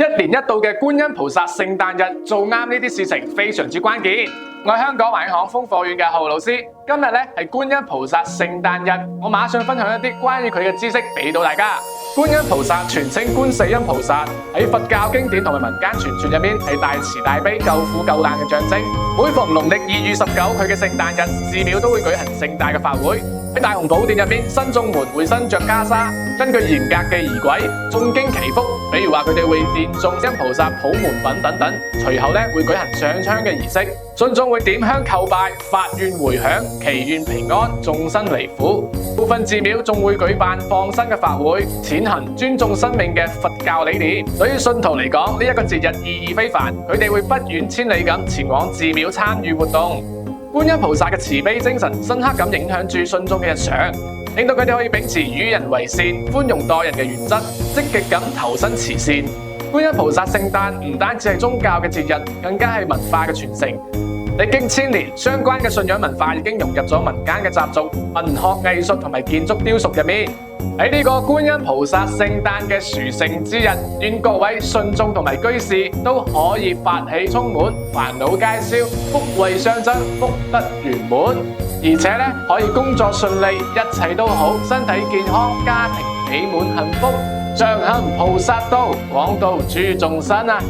一年一度嘅觀音菩薩聖誕日，做啱呢啲事情非常之關鍵。我係香港華英行豐課院嘅浩老師，今日咧係觀音菩薩聖誕日，我馬上分享一啲關於佢嘅知識俾到大家。觀音菩薩全稱觀世音菩薩，喺佛教經典同埋民間傳說入面係大慈大悲、救苦救難嘅象徵。每逢農曆2月19佢嘅聖誕日，寺廟都會舉行盛大嘅法會。喺大雄寶殿入面，新眾們會身着袈裟，根據嚴格嘅儀軌誦經祈福。比如話佢哋會念誦觀音菩薩普門品等等，隨後咧會舉行上香嘅儀式，信眾會點香叩拜，發願回響，祈願平安，眾生離苦。部分寺廟仲會舉辦放生嘅法會，踐行尊重生命嘅佛教理念。對於信徒嚟講，呢一個節日意義非凡，佢哋會不遠千里咁前往寺廟參與活動。觀音菩薩嘅慈悲精神深刻咁影響住信眾嘅日常，令到佢哋可以秉持與人為善、寬容待人嘅原則，積極咁投身慈善。觀音菩薩聖誕唔單止係宗教嘅節日，更加係文化嘅傳承。歷經千年，相關嘅信仰文化已經融入咗民間嘅習俗、文學藝術同埋建築雕塑入面。喺呢個觀音菩薩聖誕嘅殊勝之日，願各位信眾同埋居士都可以法喜充滿，煩惱皆消，福慧相增，福德圓滿，而且咧可以工作順利，一切都好，身體健康，家庭美滿幸福，上行菩薩道，廣度諸眾生啊！